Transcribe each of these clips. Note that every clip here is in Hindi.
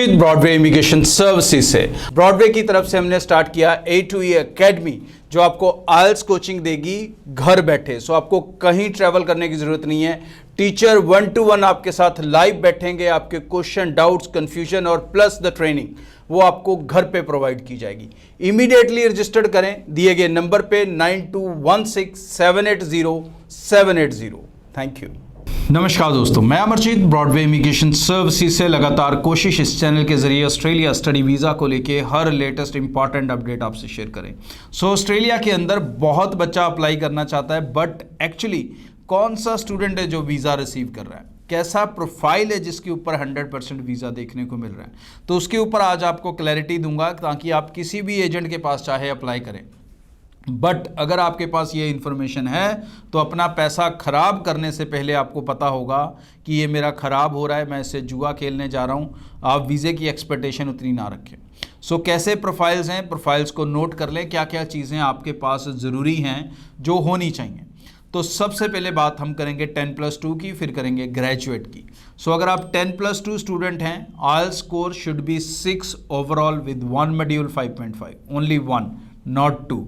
ब्रॉडवे इमिग्रेशन सर्विसेज से ब्रॉडवे की तरफ से हमने स्टार्ट किया A2E एकेडमी, जो आपको आइल्स कोचिंग देगी घर बैठे। सो आपको कहीं ट्रैवल करने की जरूरत नहीं है। टीचर 1-to-1 आपके साथ लाइव बैठेंगे, आपके क्वेश्चन, डाउट्स, कंफ्यूजन और प्लस द ट्रेनिंग वो आपको घर पे प्रोवाइड की जाएगी। इमीडिएटली रजिस्टर्ड करें दिए गए नंबर पे 9216780780। Thank you. नमस्कार दोस्तों, मैं अमरजीत ब्रॉडवे इमिग्रेशन सर्विसेज से लगातार कोशिश इस चैनल के जरिए ऑस्ट्रेलिया स्टडी वीज़ा को लेके हर लेटेस्ट इंपॉर्टेंट अपडेट आपसे शेयर करें। ऑस्ट्रेलिया के अंदर बहुत बच्चा अप्लाई करना चाहता है, बट एक्चुअली कौन सा स्टूडेंट है जो वीज़ा रिसीव कर रहा है, कैसा प्रोफाइल है जिसके ऊपर 100% वीज़ा देखने को मिल रहा है, तो उसके ऊपर आज आपको क्लैरिटी दूंगा ताकि आप किसी भी एजेंट के पास चाहे अप्लाई करें। बट अगर आपके पास ये इन्फॉर्मेशन है तो अपना पैसा ख़राब करने से पहले आपको पता होगा कि ये मेरा ख़राब हो रहा है, मैं इससे जुआ खेलने जा रहा हूँ। आप वीज़े की एक्सपेक्टेशन उतनी ना रखें। सो कैसे प्रोफाइल्स हैं, प्रोफाइल्स को नोट कर लें, क्या क्या चीज़ें आपके पास ज़रूरी हैं जो होनी चाहिए। तो सबसे पहले बात हम करेंगे 10+2 की, फिर करेंगे ग्रेजुएट की। सो अगर आप 10+2 स्टूडेंट हैं, IELTS score should be 6 overall with 1 module 5.5, only 1 not 2।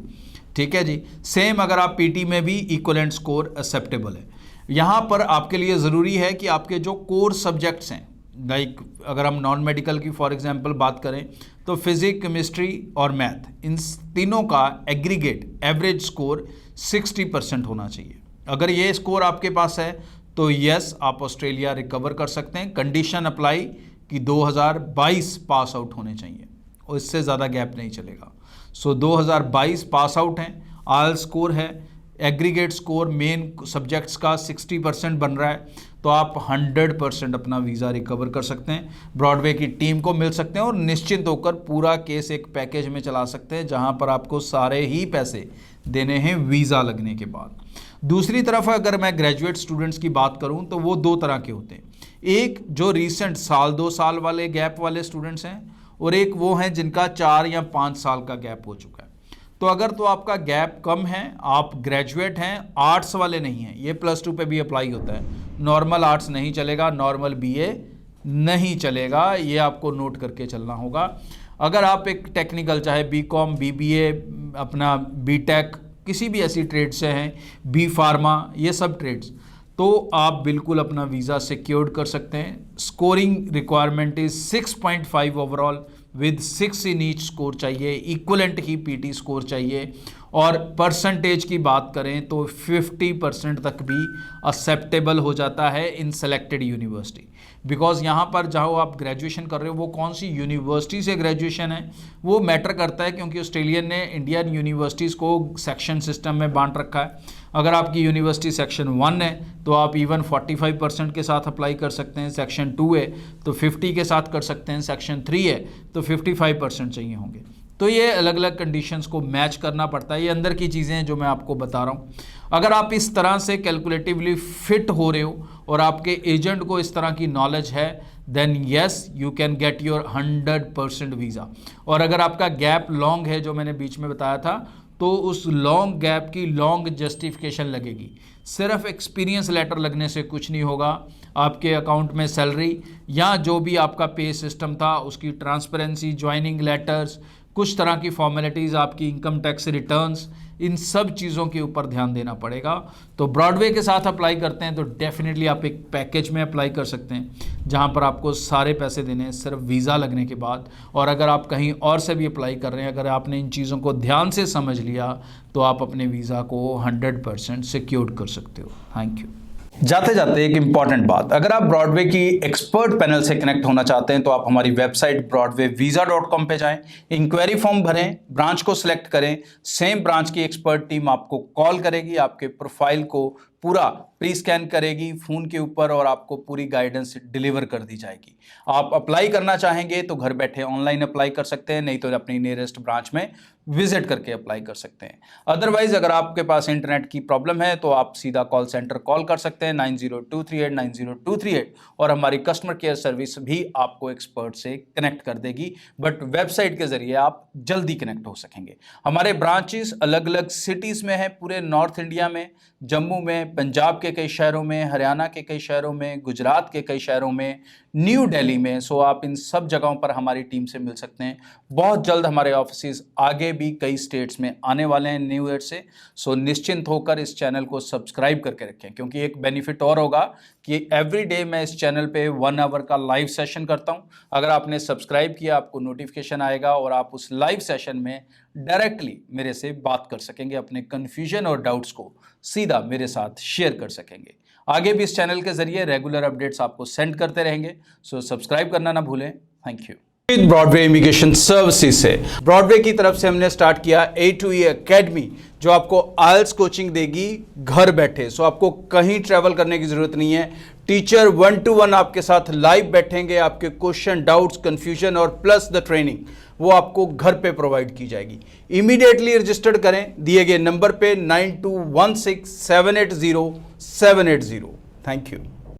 ठीक है जी। सेम अगर आप पीटी में भी इक्वलेंट स्कोर एक्सेप्टेबल है। यहाँ पर आपके लिए ज़रूरी है कि आपके जो कोर सब्जेक्ट्स हैं, लाइक अगर हम नॉन मेडिकल की फॉर एग्जांपल बात करें तो फिजिक्स, केमिस्ट्री और मैथ, इन तीनों का एग्रीगेट एवरेज स्कोर 60% होना चाहिए। अगर ये स्कोर आपके पास है तो यस, आप ऑस्ट्रेलिया रिकवर कर सकते हैं। कंडीशन अप्लाई कि 2022 पास आउट होने चाहिए और इससे ज़्यादा गैप नहीं चलेगा। सो 2022 पास आउट हैं, आइल्स स्कोर है, एग्रीगेट स्कोर मेन सब्जेक्ट्स का 60% बन रहा है, तो आप 100% अपना वीज़ा रिकवर कर सकते हैं। ब्रॉडवे की टीम को मिल सकते हैं और निश्चिंत होकर पूरा केस एक पैकेज में चला सकते हैं जहां पर आपको सारे ही पैसे देने हैं वीज़ा लगने के बाद। दूसरी तरफ अगर मैं ग्रेजुएट स्टूडेंट्स की बात करूं तो वो दो तरह के होते हैं। एक जो रिसेंट 1-2 साल वाले गैप वाले स्टूडेंट्स हैं, और एक वो हैं जिनका 4 या 5 साल का गैप हो चुका है। तो अगर तो आपका गैप कम है, आप ग्रेजुएट हैं, आर्ट्स वाले नहीं हैं, ये +2 पे भी अप्लाई होता है। नॉर्मल आर्ट्स नहीं चलेगा, नॉर्मल बीए नहीं चलेगा, ये आपको नोट करके चलना होगा। अगर आप एक टेक्निकल, चाहे बीकॉम, बीबीए, अपना बीटेक, किसी भी ऐसी ट्रेड से हैं, बी फार्मा, ये सब ट्रेड्स, तो आप बिल्कुल अपना वीज़ा सिक्योर्ड कर सकते हैं। Scoring requirement is 6.5 overall with 6 in each score चाहिए, इक्वलेंट ही पीटी स्कोर चाहिए। और परसेंटेज की बात करें तो 50% तक भी एक्सेप्टेबल हो जाता है इन सेलेक्टेड यूनिवर्सिटी। बिकॉज यहाँ पर जहाँ आप ग्रेजुएशन कर रहे हो वो कौन सी यूनिवर्सिटी से ग्रेजुएशन है वो मैटर करता है, क्योंकि ऑस्ट्रेलियन ने इंडियन यूनिवर्सिटीज़ को सेक्शन सिस्टम में बांट रखा है। अगर आपकी यूनिवर्सिटी सेक्शन 1 है तो आप इवन 45% के साथ अप्लाई कर सकते हैं, सेक्शन 2 है तो 50 के साथ कर सकते हैं, सेक्शन 3 है तो 55% चाहिए होंगे। तो ये अलग अलग कंडीशंस को मैच करना पड़ता है। ये अंदर की चीज़ें हैं जो मैं आपको बता रहा हूँ। अगर आप इस तरह से कैलकुलेटिवली फिट हो रहे हो और आपके एजेंट को इस तरह की नॉलेज है, then yes you can get your 100% visa. और अगर आपका गैप लॉन्ग है, जो मैंने बीच में बताया था, तो उस लॉन्ग गैप की लॉन्ग जस्टिफिकेशन लगेगी। सिर्फ एक्सपीरियंस लेटर लगने से कुछ नहीं होगा। आपके अकाउंट में सैलरी या जो भी आपका पे सिस्टम था उसकी ट्रांसपेरेंसी, ज्वाइनिंग लेटर्स, कुछ तरह की फॉर्मेलिटीज़, आपकी इनकम टैक्स रिटर्न्स, इन सब चीज़ों के ऊपर ध्यान देना पड़ेगा। तो ब्रॉडवे के साथ अप्लाई करते हैं तो डेफिनेटली आप एक पैकेज में अप्लाई कर सकते हैं जहां पर आपको सारे पैसे देने हैं सिर्फ वीज़ा लगने के बाद। और अगर आप कहीं और से भी अप्लाई कर रहे हैं, अगर आपने इन चीज़ों को ध्यान से समझ लिया तो आप अपने वीज़ा को 100% सिक्योर कर सकते हो। Thank you. जाते जाते एक इंपॉर्टेंट बात, अगर आप ब्रॉडवे की एक्सपर्ट पैनल से कनेक्ट होना चाहते हैं तो आप हमारी वेबसाइट broadwayvisa.com पे जाएं, इंक्वायरी फॉर्म भरें, ब्रांच को सिलेक्ट करें, सेम ब्रांच की एक्सपर्ट टीम आपको कॉल करेगी, आपके प्रोफाइल को पूरा प्री स्कैन करेगी फ़ोन के ऊपर और आपको पूरी गाइडेंस डिलीवर कर दी जाएगी। आप अप्लाई करना चाहेंगे तो घर बैठे ऑनलाइन अप्लाई कर सकते हैं, नहीं तो अपनी नियरेस्ट ब्रांच में विजिट करके अप्लाई कर सकते हैं। अदरवाइज अगर आपके पास इंटरनेट की प्रॉब्लम है तो आप सीधा कॉल सेंटर कॉल कर सकते हैं 9023890238 और हमारी कस्टमर केयर सर्विस भी आपको एक्सपर्ट से कनेक्ट कर देगी। बट वेबसाइट के जरिए आप जल्दी कनेक्ट हो सकेंगे। हमारे ब्रांचेस अलग अलग सिटीज़ में हैं, पूरे नॉर्थ इंडिया में, जम्मू में, में, पंजाब के कई शहरों में, हरियाणा के कई शहरों में, गुजरात के कई शहरों में, न्यू दिल्ली में। सो आप इन सब जगहों पर हमारी टीम से मिल सकते हैं। बहुत जल्द हमारे ऑफिसेज आगे भी कई स्टेट्स में आने वाले हैं न्यू ईयर से। सो निश्चिंत होकर इस चैनल को सब्सक्राइब करके रखें, क्योंकि एक बेनिफिट और होगा कि एवरी डे मैं इस चैनल पे 1 आवर का लाइव सेशन करता हूं। अगर आपने सब्सक्राइब किया, आपको नोटिफिकेशन आएगा और आप उस लाइव सेशन में डायरेक्टली मेरे से बात कर सकेंगे, अपने कन्फ्यूजन और डाउट्स को सीधा मेरे साथ शेयर कर सकेंगे। आगे भी इस चैनल के जरिए रेगुलर अपडेट्स आपको सेंड करते रहेंगे। सो सब्सक्राइब करना ना भूलें। Thank you. Broadway immigration services से ब्रॉडवे की तरफ से हमने स्टार्ट किया A2E एकेडमी, जो आपको आइल्स कोचिंग देगी घर बैठे। सो आपको कहीं ट्रैवल करने की जरूरत नहीं है। टीचर 1-to-1 आपके साथ लाइव बैठेंगे, आपके क्वेश्चन, डाउट्स, कंफ्यूजन और प्लस द ट्रेनिंग वो आपको घर पे प्रोवाइड की जाएगी। इमीडिएटली रजिस्टर्ड करें दिए गए नंबर पे 9216780780। Thank you.